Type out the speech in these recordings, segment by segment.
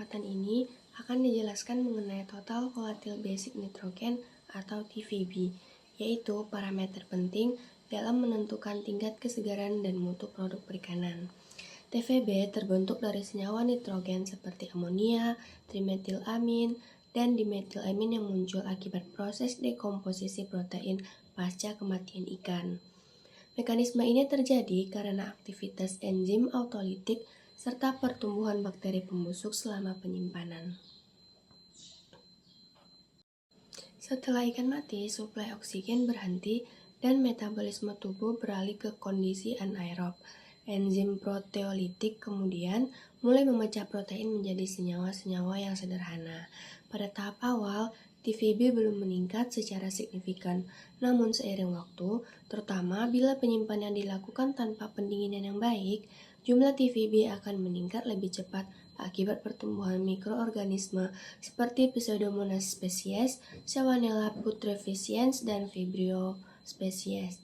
kesempatan ini akan dijelaskan mengenai total volatile basic nitrogen atau TVB, yaitu parameter penting dalam menentukan tingkat kesegaran dan mutu produk perikanan. TVB terbentuk dari senyawa nitrogen seperti amonia, trimetilamin, dan dimetilamin yang muncul akibat proses dekomposisi protein pasca kematian ikan. Mekanisme ini terjadi karena aktivitas enzim autolitik serta pertumbuhan bakteri pembusuk selama penyimpanan. Setelah ikan mati, suplai oksigen berhenti dan metabolisme tubuh beralih ke kondisi anaerob. Enzim proteolitik kemudian mulai memecah protein menjadi senyawa-senyawa yang sederhana. Pada tahap awal, TVB belum meningkat secara signifikan, namun seiring waktu, terutama bila penyimpanan dilakukan tanpa pendinginan yang baik, jumlah TVB akan meningkat lebih cepat akibat pertumbuhan mikroorganisme seperti Pseudomonas species, Salmonella putrescens, dan Vibrio species.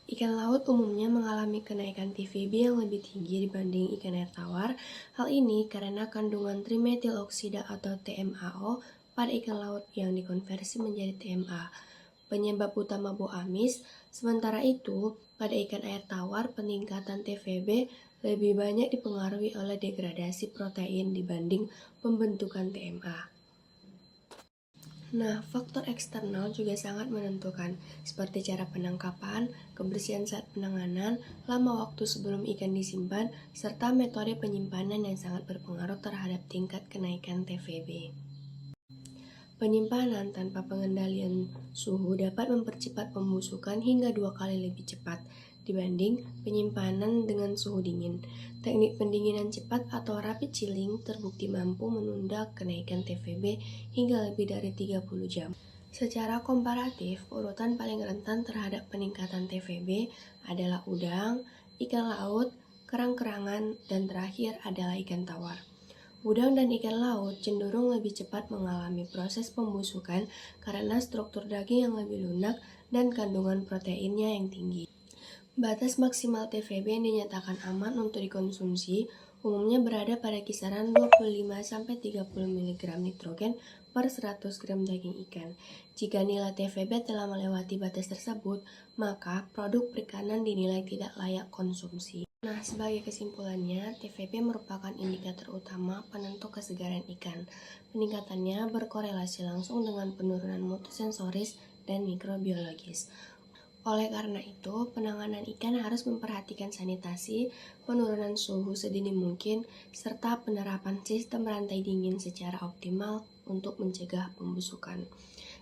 Ikan laut umumnya mengalami kenaikan TVB yang lebih tinggi dibanding ikan air tawar. Hal ini karena kandungan trimetiloksida atau TMAO pada ikan laut yang dikonversi menjadi TMA, penyebab utama bau amis. Sementara itu, pada ikan air tawar peningkatan TVB lebih banyak dipengaruhi oleh degradasi protein dibanding pembentukan TMA. Nah, faktor eksternal juga sangat menentukan, seperti cara penangkapan, kebersihan saat penanganan, lama waktu sebelum ikan disimpan, serta metode penyimpanan yang sangat berpengaruh terhadap tingkat kenaikan TVB. Penyimpanan tanpa pengendalian suhu dapat mempercepat pembusukan hingga 2 kali lebih cepat dibanding penyimpanan dengan suhu dingin. Teknik pendinginan cepat atau rapid chilling terbukti mampu menunda kenaikan TVB hingga lebih dari 30 jam. Secara komparatif, urutan paling rentan terhadap peningkatan TVB adalah udang, ikan laut, kerang-kerangan, dan terakhir adalah ikan tawar. Udang dan ikan laut cenderung lebih cepat mengalami proses pembusukan karena struktur daging yang lebih lunak dan kandungan proteinnya yang tinggi. Batas maksimal TVB yang dinyatakan aman untuk dikonsumsi umumnya berada pada kisaran 25-30 mg nitrogen per 100 gram daging ikan. Jika nilai TVB telah melewati batas tersebut, maka produk perikanan dinilai tidak layak konsumsi. Nah, sebagai kesimpulannya, TVB merupakan indikator utama penentu kesegaran ikan. Peningkatannya berkorelasi langsung dengan penurunan mutu sensoris dan mikrobiologis. Oleh karena itu, penanganan ikan harus memperhatikan sanitasi, penurunan suhu sedini mungkin, serta penerapan sistem rantai dingin secara optimal untuk mencegah pembusukan.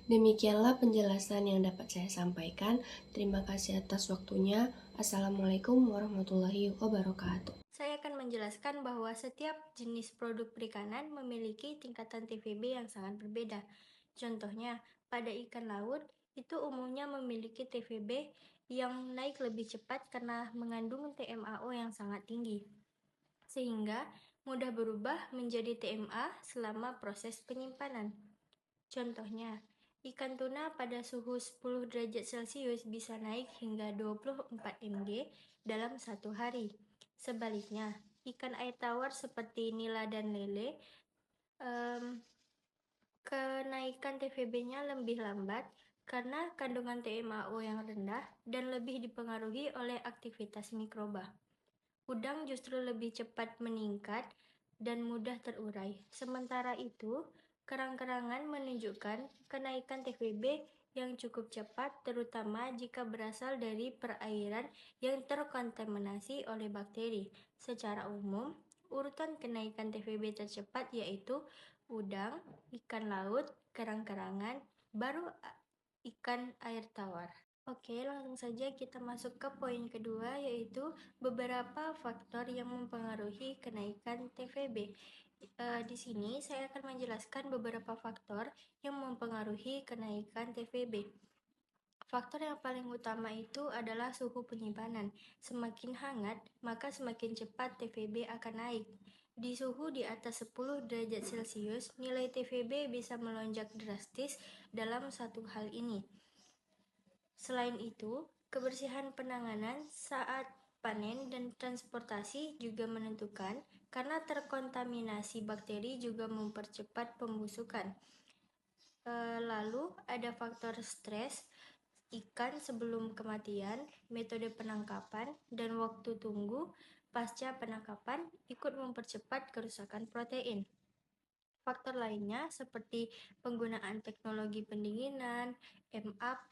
Demikianlah penjelasan yang dapat saya sampaikan. Terima kasih atas waktunya. Assalamualaikum warahmatullahi wabarakatuh. Saya akan menjelaskan bahwa setiap jenis produk perikanan memiliki tingkatan TVB yang sangat berbeda. Contohnya, pada ikan laut, itu umumnya memiliki TVB yang naik lebih cepat karena mengandung TMAO yang sangat tinggi, sehingga mudah berubah menjadi TMA selama proses penyimpanan. Contohnya, ikan tuna pada suhu 10 derajat Celcius bisa naik hingga 24 mg dalam satu hari. Sebaliknya, ikan air tawar seperti nila dan lele, kenaikan TVB-nya lebih lambat karena kandungan TMAO yang rendah dan lebih dipengaruhi oleh aktivitas mikroba. Udang justru lebih cepat meningkat dan mudah terurai. Sementara itu, kerang-kerangan menunjukkan kenaikan TVB yang cukup cepat, terutama jika berasal dari perairan yang terkontaminasi oleh bakteri. Secara umum, urutan kenaikan TVB tercepat yaitu udang, ikan laut, kerang-kerangan, baru ikan air tawar. Oke, langsung saja kita masuk ke poin kedua, yaitu beberapa faktor yang mempengaruhi kenaikan TVB. Di sini saya akan menjelaskan beberapa faktor yang mempengaruhi kenaikan TVB. Faktor yang paling utama itu adalah suhu penyimpanan. Semakin hangat, maka semakin cepat TVB akan naik. Di suhu di atas 10 derajat Celcius, nilai TVB bisa melonjak drastis dalam satu hal ini. Selain itu, kebersihan penanganan saat panen dan transportasi juga menentukan karena terkontaminasi bakteri juga mempercepat pembusukan. Lalu ada faktor stres, ikan sebelum kematian, metode penangkapan, dan waktu tunggu pasca penangkapan ikut mempercepat kerusakan protein. Faktor lainnya seperti penggunaan teknologi pendinginan, MAP,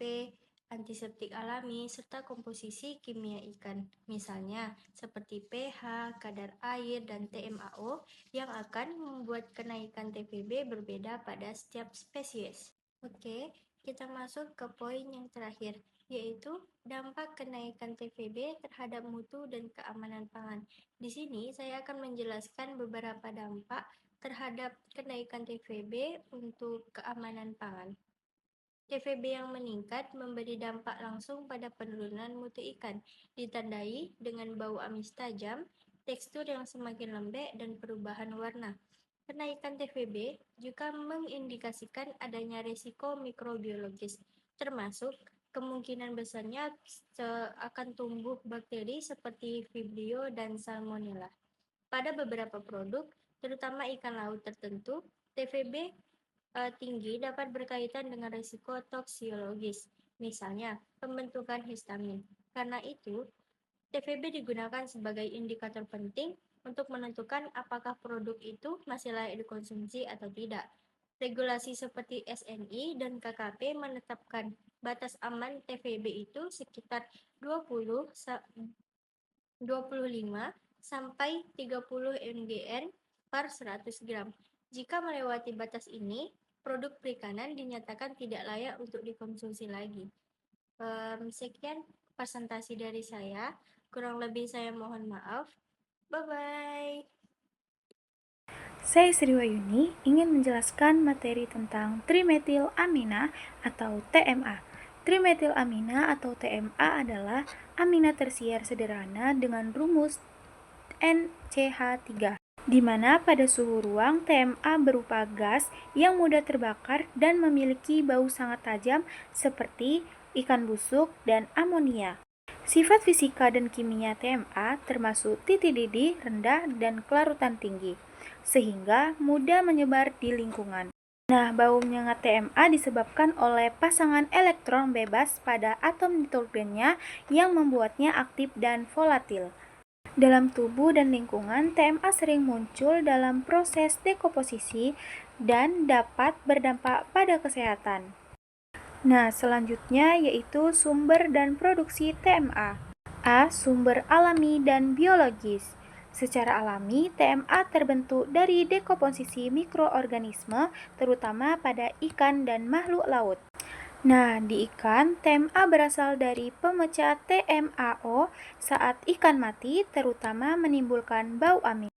antiseptik alami, serta komposisi kimia ikan, misalnya seperti pH, kadar air, dan TMAO yang akan membuat kenaikan TVB berbeda pada setiap spesies. Oke, kita masuk ke poin yang terakhir, yaitu dampak kenaikan TVB terhadap mutu dan keamanan pangan. Di sini saya akan menjelaskan beberapa dampak terhadap kenaikan TVB untuk keamanan pangan. TVB yang meningkat memberi dampak langsung pada penurunan mutu ikan, ditandai dengan bau amis tajam, tekstur yang semakin lembek, dan perubahan warna. Kenaikan TVB juga mengindikasikan adanya risiko mikrobiologis, termasuk kemungkinan besarnya akan tumbuh bakteri seperti Vibrio dan Salmonella. Pada beberapa produk, terutama ikan laut tertentu, TVB tinggi dapat berkaitan dengan risiko toksiologis, misalnya pembentukan histamin. Karena itu, TVB digunakan sebagai indikator penting untuk menentukan apakah produk itu masih layak dikonsumsi atau tidak. Regulasi seperti SNI dan KKP menetapkan batas aman TVB itu sekitar 25 sampai 30 mgn per 100 gram. Jika melewati batas ini, produk perikanan dinyatakan tidak layak untuk dikonsumsi lagi. Sekian presentasi dari saya. Kurang lebih saya mohon maaf. Bye-bye. Saya Sri Wayuni ingin menjelaskan materi tentang trimetilamina atau TMA. Trimetilamina atau TMA adalah amina tersier sederhana dengan rumus NCH3, di mana pada suhu ruang TMA berupa gas yang mudah terbakar dan memiliki bau sangat tajam seperti ikan busuk dan amonia. Sifat fisika dan kimia TMA termasuk titik didih rendah dan kelarutan tinggi, sehingga mudah menyebar di lingkungan. Nah, bau menyengat TMA disebabkan oleh pasangan elektron bebas pada atom nitrogennya yang membuatnya aktif dan volatil. Dalam tubuh dan lingkungan, TMA sering muncul dalam proses dekomposisi dan dapat berdampak pada kesehatan. Nah, selanjutnya yaitu sumber dan produksi TMA. A. Sumber alami dan biologis. Secara alami, TMA terbentuk dari dekomposisi mikroorganisme, terutama pada ikan dan makhluk laut. Nah, di ikan, TMA berasal dari pemecah TMAO saat ikan mati, terutama menimbulkan bau amis.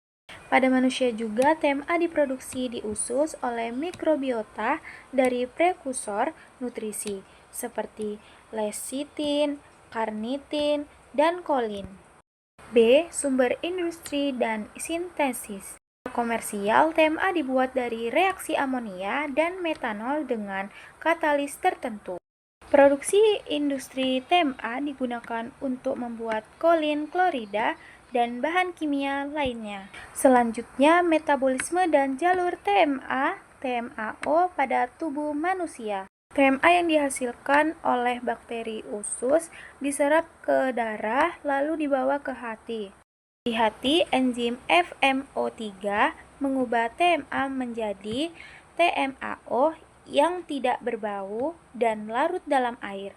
Pada manusia juga, TMA diproduksi di usus oleh mikrobiota dari prekursor nutrisi, seperti lecitin, carnitin, dan kolin. B. Sumber industri dan sintesis. Komersial, TMA dibuat dari reaksi amonia dan metanol dengan katalis tertentu. Produksi industri TMA digunakan untuk membuat kolin klorida dan bahan kimia lainnya. Selanjutnya, metabolisme dan jalur TMA, TMAO pada tubuh manusia. TMA yang dihasilkan oleh bakteri usus diserap ke darah lalu dibawa ke hati. Di hati, enzim FMO3 mengubah TMA menjadi TMAO yang tidak berbau dan larut dalam air.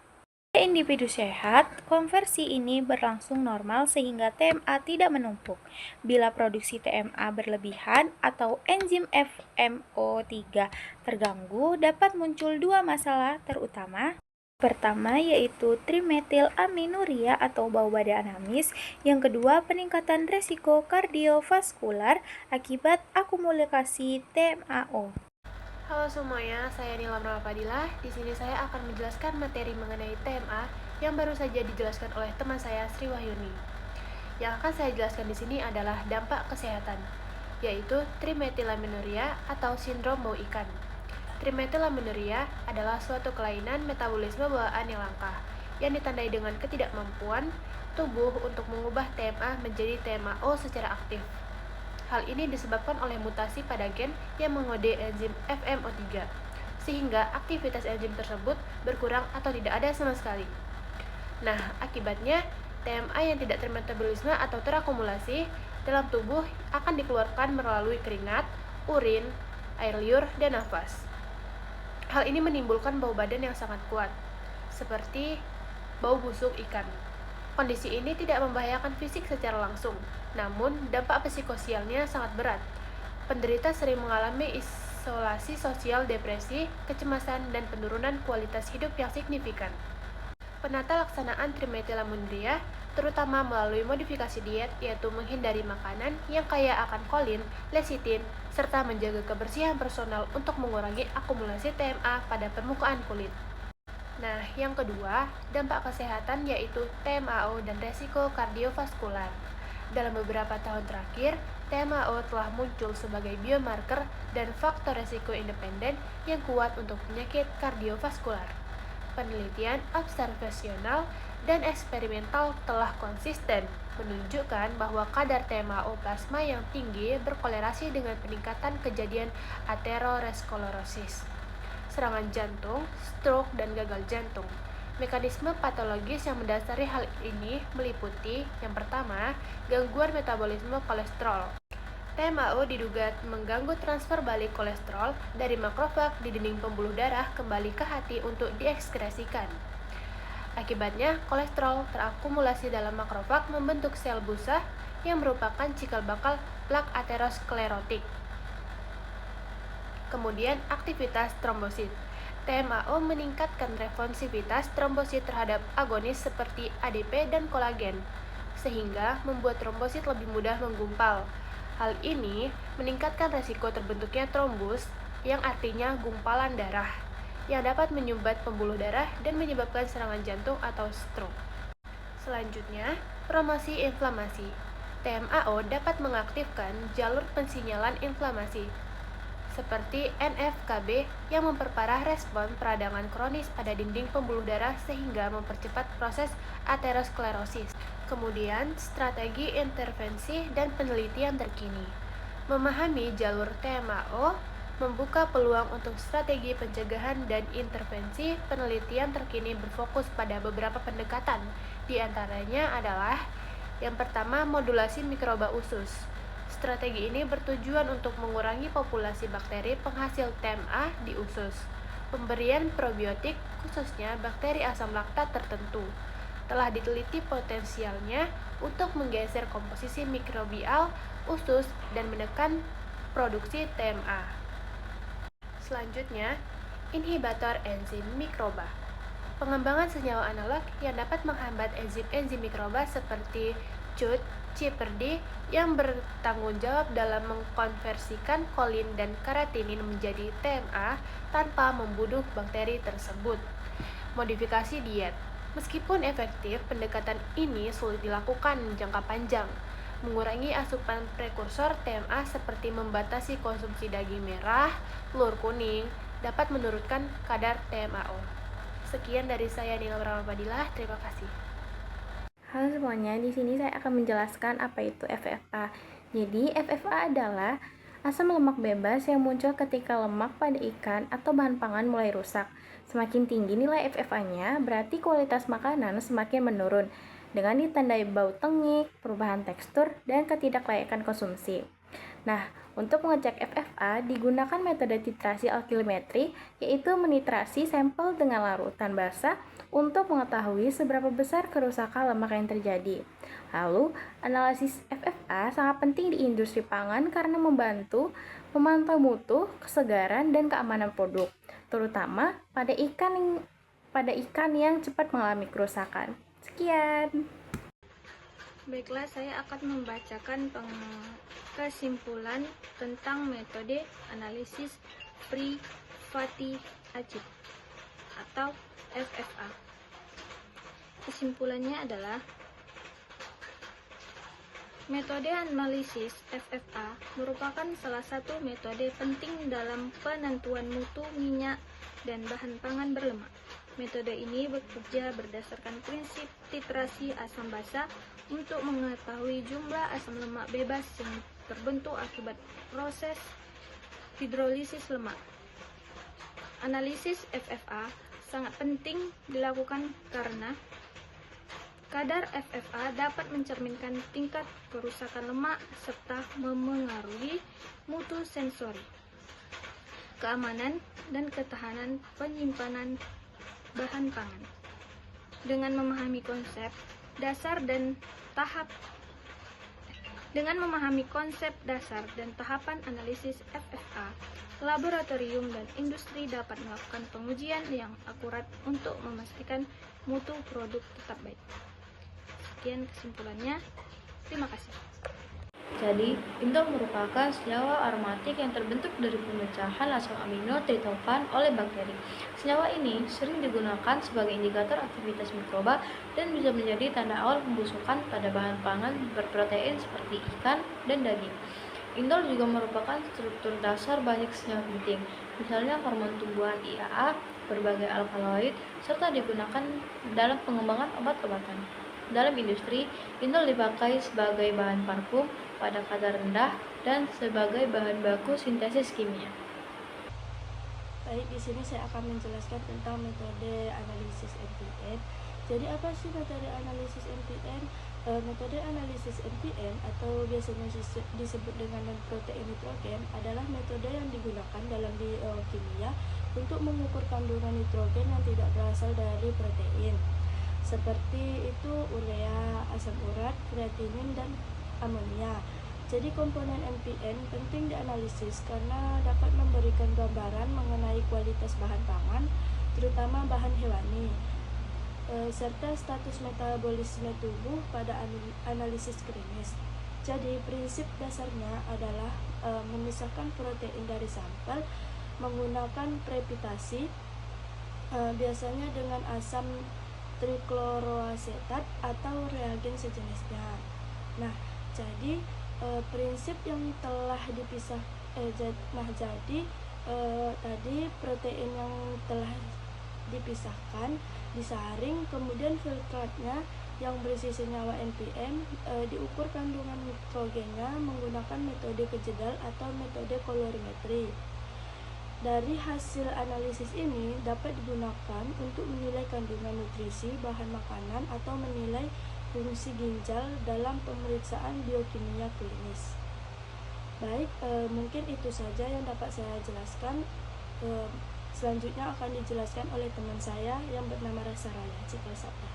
Pada individu sehat, konversi ini berlangsung normal sehingga TMA tidak menumpuk. Bila produksi TMA berlebihan atau enzim FMO3 terganggu, dapat muncul dua masalah terutama. Pertama yaitu trimetilamininuria atau bau badan amis. Yang kedua, peningkatan resiko kardiovaskular akibat akumulasi TMAO. Halo semuanya, saya Nila Fadilah. Di sini saya akan menjelaskan materi mengenai TMA yang baru saja dijelaskan oleh teman saya Sri Wahyuni. Yang akan saya jelaskan di sini adalah dampak kesehatan, yaitu trimetilamininuria atau sindrom bau ikan. Trimetilamininuria adalah suatu kelainan metabolisme bawaan yang langka yang ditandai dengan ketidakmampuan tubuh untuk mengubah TMA menjadi TMAO secara aktif. Hal ini disebabkan oleh mutasi pada gen yang mengode enzim FMO3, sehingga aktivitas enzim tersebut berkurang atau tidak ada sama sekali. Nah, akibatnya TMA yang tidak termetabolisme atau terakumulasi dalam tubuh akan dikeluarkan melalui keringat, urin, air liur, dan nafas. Hal ini menimbulkan bau badan yang sangat kuat, seperti bau busuk ikan. Kondisi ini tidak membahayakan fisik secara langsung, namun dampak psikososialnya sangat berat. Penderita sering mengalami isolasi sosial, depresi, kecemasan, dan penurunan kualitas hidup yang signifikan. Penata laksanaan trimetilamunria terutama melalui modifikasi diet, yaitu menghindari makanan yang kaya akan kolin, lecitin, serta menjaga kebersihan personal untuk mengurangi akumulasi TMA pada permukaan kulit. Nah, yang kedua, dampak kesehatan yaitu TMAO dan resiko kardiovaskular. Dalam beberapa tahun terakhir, TMAO telah muncul sebagai biomarker dan faktor resiko independen yang kuat untuk penyakit kardiovaskular. Penelitian observasional dan eksperimental telah konsisten menunjukkan bahwa kadar TMAO plasma yang tinggi berkolerasi dengan peningkatan kejadian aterosklerosis, serangan jantung, stroke, dan gagal jantung. Mekanisme patologis yang mendasari hal ini meliputi, yang pertama, gangguan metabolisme kolesterol. TMAO diduga mengganggu transfer balik kolesterol dari makrofag di dinding pembuluh darah kembali ke hati untuk diekskresikan. Akibatnya, kolesterol terakumulasi dalam makrofag membentuk sel busa yang merupakan cikal bakal plak aterosklerotik. Kemudian, aktivitas trombosit. TMAO meningkatkan responsivitas trombosit terhadap agonis seperti ADP dan kolagen, sehingga membuat trombosit lebih mudah menggumpal. Hal ini meningkatkan resiko terbentuknya trombus, yang artinya gumpalan darah, yang dapat menyumbat pembuluh darah dan menyebabkan serangan jantung atau stroke. Selanjutnya, promosi inflamasi. TMAO dapat mengaktifkan jalur pensinyalan inflamasi, seperti NF-kB yang memperparah respon peradangan kronis pada dinding pembuluh darah sehingga mempercepat proses aterosklerosis. Kemudian, strategi intervensi dan penelitian terkini. Memahami jalur TMAO membuka peluang untuk strategi pencegahan dan intervensi. Penelitian terkini berfokus pada beberapa pendekatan. Di antaranya adalah yang pertama, modulasi mikroba usus. Strategi ini bertujuan untuk mengurangi populasi bakteri penghasil TMA di usus. Pemberian probiotik, khususnya bakteri asam laktat tertentu, telah diteliti potensialnya untuk menggeser komposisi mikrobial usus dan menekan produksi TMA. Selanjutnya, inhibitor enzim mikroba. Pengembangan senyawa analog yang dapat menghambat enzim mikroba seperti CUT, CypRD yang bertanggung jawab dalam mengkonversikan kolin dan karatinin menjadi TMA tanpa membunuh bakteri tersebut. Modifikasi diet. Meskipun efektif, pendekatan ini sulit dilakukan jangka panjang. Mengurangi asupan prekursor TMA seperti membatasi konsumsi daging merah, telur kuning, dapat menurunkan kadar TMAO. Sekian dari saya, Nila Rahmafadilah. Terima kasih. Halo semuanya, di sini saya akan menjelaskan apa itu FFA. Jadi, FFA adalah asam lemak bebas yang muncul ketika lemak pada ikan atau bahan pangan mulai rusak. Semakin tinggi nilai FFA-nya, berarti kualitas makanan semakin menurun, dengan ditandai bau tengik, perubahan tekstur, dan ketidaklayakan konsumsi. Nah, untuk mengecek FFA digunakan metode titrasi alkilimetri, yaitu menitrasi sampel dengan larutan basah untuk mengetahui seberapa besar kerusakan lemak yang terjadi. Lalu, analisis FFA sangat penting di industri pangan karena membantu memantau mutu, kesegaran, dan keamanan produk, terutama pada ikan yang cepat mengalami kerusakan. Sekian. Baiklah, saya akan membacakan kesimpulan tentang metode analisis free fatty acid atau FFA. Kesimpulannya adalah metode analisis FFA merupakan salah satu metode penting dalam penentuan mutu minyak dan bahan pangan berlemak. Metode ini bekerja berdasarkan prinsip titrasi asam basa untuk mengetahui jumlah asam lemak bebas yang terbentuk akibat proses hidrolisis lemak. Analisis FFA sangat penting dilakukan karena kadar FFA dapat mencerminkan tingkat kerusakan lemak serta memengaruhi mutu sensori, keamanan, dan ketahanan penyimpanan bahan pangan. Dengan memahami konsep dasar dan tahapan analisis FFA, laboratorium dan industri dapat melakukan pengujian yang akurat untuk memastikan mutu produk tetap baik. Sekian kesimpulannya. Terima kasih. Jadi, indol merupakan senyawa aromatik yang terbentuk dari pemecahan asam amino tritofan oleh bakteri. Senyawa ini sering digunakan sebagai indikator aktivitas mikroba dan bisa menjadi tanda awal pembusukan pada bahan pangan berprotein seperti ikan dan daging. Indol juga merupakan struktur dasar banyak senyawa penting, misalnya hormon tumbuhan IAA, berbagai alkaloid, serta digunakan dalam pengembangan obat-obatan. Dalam industri, indol dipakai sebagai bahan parfum pada kadar rendah dan sebagai bahan baku sintesis kimia. Baik, di sini saya akan menjelaskan tentang metode analisis NPN. Jadi apa sih metode analisis NPN? Metode analisis NPN atau biasanya disebut dengan non-protein nitrogen adalah metode yang digunakan dalam biokimia untuk mengukur kandungan nitrogen yang tidak berasal dari protein, seperti itu urea, asam urat, kreatinin, dan amonia. Jadi komponen NPN penting dianalisis karena dapat memberikan gambaran mengenai kualitas bahan pangan, terutama bahan hewani, serta status metabolisme tubuh pada analisis klinis. Jadi prinsip dasarnya adalah memisahkan protein dari sampel menggunakan prepitasi, biasanya dengan asam trikloroasetat atau reagen sejenisnya. Nah, jadi prinsip yang telah dipisah, tadi protein yang telah dipisahkan disaring, kemudian filtratnya yang berisi senyawa NPN diukur kandungan nitrogennya menggunakan metode kejedal atau metode kolorimetri. Dari hasil analisis ini dapat digunakan untuk menilai kandungan nutrisi bahan makanan atau menilai fungsi ginjal dalam pemeriksaan biokimia klinis. Baik, mungkin itu saja yang dapat saya jelaskan. Selanjutnya akan dijelaskan oleh teman saya yang bernama Rasaraya Cikal Sabda.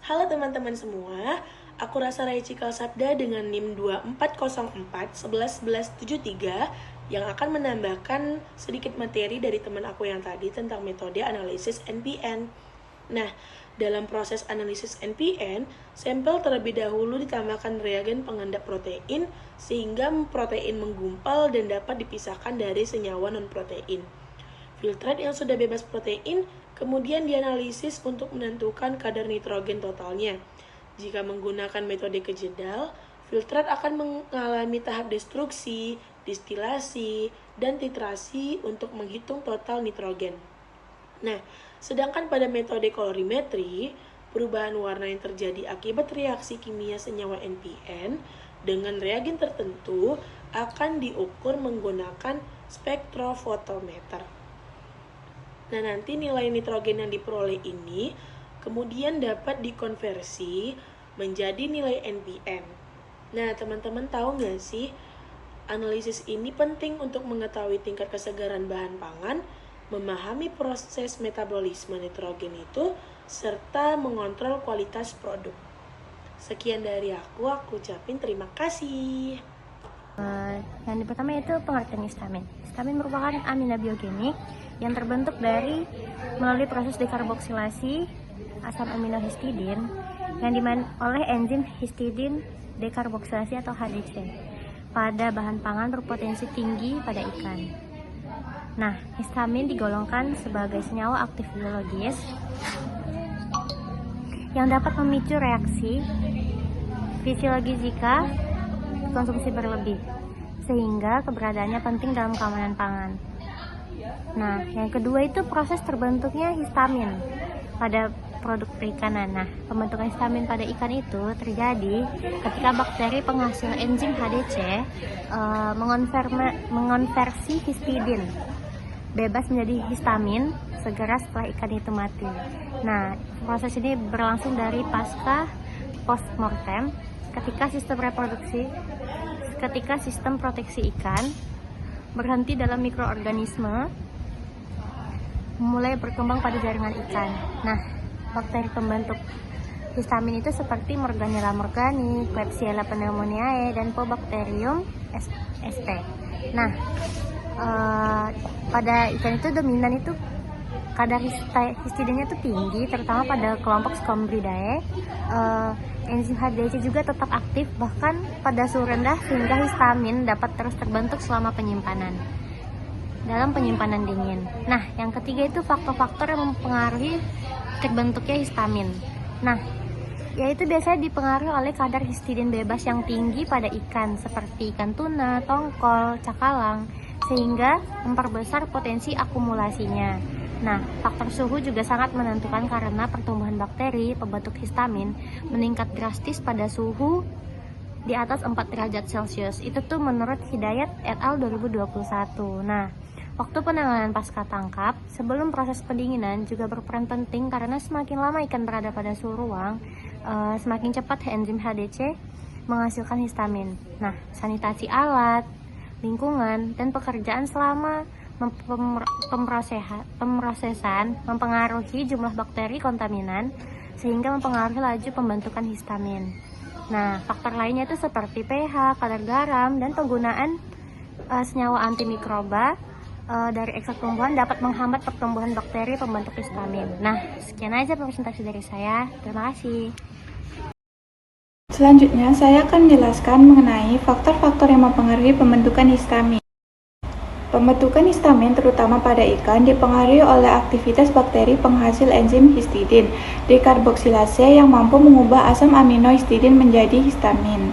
Halo teman-teman semua, aku Rasaraya Cikal Sabda dengan NIM 2404111173 yang akan menambahkan sedikit materi dari teman aku yang tadi tentang metode analisis NPN. Nah, dalam proses analisis NPN, sampel terlebih dahulu ditambahkan reagen pengendap protein sehingga protein menggumpal dan dapat dipisahkan dari senyawa non-protein. Filtrat yang sudah bebas protein kemudian dianalisis untuk menentukan kadar nitrogen totalnya. Jika menggunakan metode kejedal, filtrat akan mengalami tahap destruksi, distilasi, dan titrasi untuk menghitung total nitrogen. Nah, sedangkan pada metode kolorimetri, perubahan warna yang terjadi akibat reaksi kimia senyawa NPN dengan reagen tertentu akan diukur menggunakan spektrofotometer. Nah, nanti nilai nitrogen yang diperoleh ini kemudian dapat dikonversi menjadi nilai NPN. Nah, teman-teman tahu nggak sih, analisis ini penting untuk mengetahui tingkat kesegaran bahan pangan, memahami proses metabolisme nitrogen itu, serta mengontrol kualitas produk. Sekian dari aku ucapin terima kasih. Yang pertama itu pengertian histamin. Histamin merupakan amina biogenik yang terbentuk melalui proses dekarboksilasi asam amino histidin yang oleh enzim histidin dekarboksilasi atau HDC pada bahan pangan berpotensi tinggi pada ikan. Nah, histamin digolongkan sebagai senyawa aktif biologis yang dapat memicu reaksi fisiologis jika konsumsi berlebih, sehingga keberadaannya penting dalam keamanan pangan. Nah, yang kedua itu proses terbentuknya histamin pada produk perikanan. Nah, pembentukan histamin pada ikan itu terjadi ketika bakteri penghasil enzim HDC mengonversi histidin bebas menjadi histamin segera setelah ikan itu mati. Nah, proses ini berlangsung dari pasca postmortem ketika sistem proteksi ikan berhenti dalam mikroorganisme mulai berkembang pada jaringan ikan. Nah, bakteri pembentuk histamin itu seperti Morganella morgani, Klebsiella pneumoniae, dan Pobacterium sp. Nah, pada ikan itu dominan itu kadar histidinnya itu tinggi, terutama pada kelompok Scombroidae. Enzim HDC juga tetap aktif bahkan pada suhu rendah sehingga histamin dapat terus terbentuk selama dalam penyimpanan dingin. Nah, yang ketiga itu faktor-faktor yang mempengaruhi terbentuknya histamin. Nah, yaitu biasanya dipengaruhi oleh kadar histidin bebas yang tinggi pada ikan seperti ikan tuna, tongkol, cakalang, sehingga memperbesar potensi akumulasinya. Nah, faktor suhu juga sangat menentukan karena pertumbuhan bakteri pembentuk histamin meningkat drastis pada suhu di atas 4 derajat Celcius. Itu tuh menurut Hidayat et al. 2021. Nah, waktu penanganan pasca tangkap sebelum proses pendinginan juga berperan penting karena semakin lama ikan berada pada suhu ruang, semakin cepat enzim HDC menghasilkan histamin. Nah, sanitasi alat, lingkungan, dan pekerjaan selama pemrosesan mempengaruhi jumlah bakteri kontaminan sehingga mempengaruhi laju pembentukan histamin. Nah, faktor lainnya itu seperti pH, kadar garam, dan penggunaan senyawa antimikroba dari ekstrak tumbuhan dapat menghambat pertumbuhan bakteri pembentuk histamin. Nah, sekian aja presentasi dari saya. Terima kasih. Selanjutnya, saya akan menjelaskan mengenai faktor-faktor yang mempengaruhi pembentukan histamin. Pembentukan histamin terutama pada ikan dipengaruhi oleh aktivitas bakteri penghasil enzim histidin dekarboksilase yang mampu mengubah asam amino histidin menjadi histamin.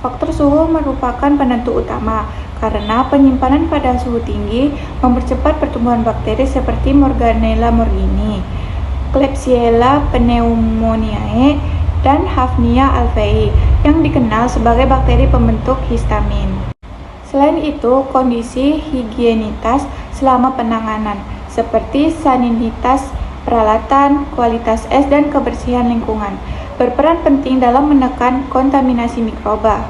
Faktor suhu merupakan penentu utama karena penyimpanan pada suhu tinggi mempercepat pertumbuhan bakteri seperti Morganella morgini, Klebsiella pneumoniae, dan Hafnia alvei yang dikenal sebagai bakteri pembentuk histamin. Selain itu, kondisi higienitas selama penanganan seperti saninitas peralatan, kualitas es, dan kebersihan lingkungan berperan penting dalam menekan kontaminasi mikroba.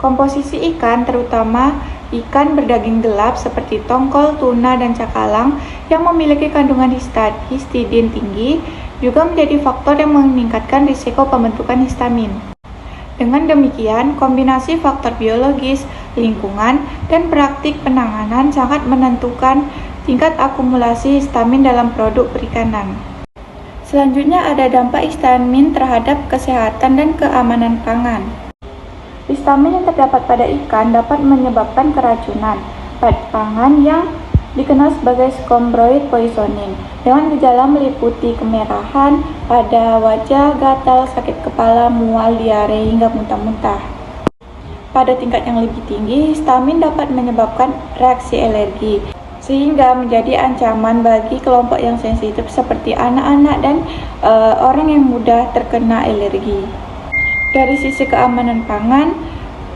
Komposisi ikan, terutama ikan berdaging gelap seperti tongkol, tuna, dan cakalang yang memiliki kandungan histidin tinggi juga menjadi faktor yang meningkatkan risiko pembentukan histamin. Dengan demikian, kombinasi faktor biologis, lingkungan, dan praktik penanganan sangat menentukan tingkat akumulasi histamin dalam produk perikanan. Selanjutnya ada dampak histamin terhadap kesehatan dan keamanan pangan. Histamin yang terdapat pada ikan dapat menyebabkan keracunan pada pangan yang dikenal sebagai scombroid poisoning, dengan gejala meliputi kemerahan pada wajah, gatal, sakit kepala, mual, diare, hingga muntah-muntah. Pada tingkat yang lebih tinggi, histamin dapat menyebabkan reaksi alergi, sehingga menjadi ancaman bagi kelompok yang sensitif seperti anak-anak dan orang yang mudah terkena alergi. Dari sisi keamanan pangan,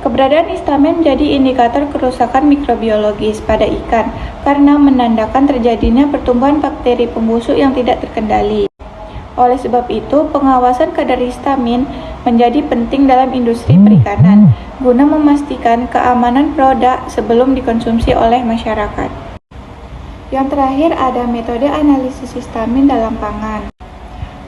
keberadaan histamin menjadi indikator kerusakan mikrobiologis pada ikan karena menandakan terjadinya pertumbuhan bakteri pembusuk yang tidak terkendali. Oleh sebab itu, pengawasan kadar histamin menjadi penting dalam industri perikanan guna memastikan keamanan produk sebelum dikonsumsi oleh masyarakat. Yang terakhir ada metode analisis histamin dalam pangan.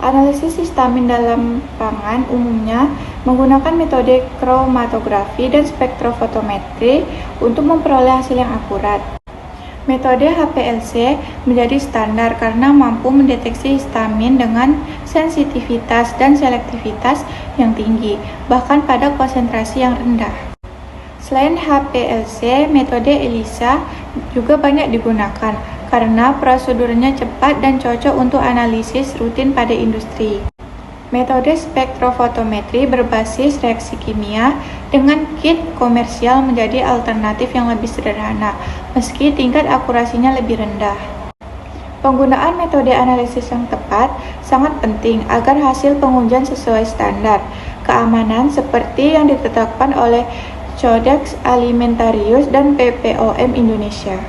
Analisis histamin dalam pangan umumnya menggunakan metode kromatografi dan spektrofotometri untuk memperoleh hasil yang akurat. Metode HPLC menjadi standar karena mampu mendeteksi histamin dengan sensitivitas dan selektivitas yang tinggi, bahkan pada konsentrasi yang rendah. Selain HPLC, metode ELISA juga banyak digunakan karena prosedurnya cepat dan cocok untuk analisis rutin pada industri. Metode spektrofotometri berbasis reaksi kimia dengan kit komersial menjadi alternatif yang lebih sederhana, meski tingkat akurasinya lebih rendah. Penggunaan metode analisis yang tepat sangat penting agar hasil pengujian sesuai standar keamanan seperti yang ditetapkan oleh Codex Alimentarius dan BPOM Indonesia.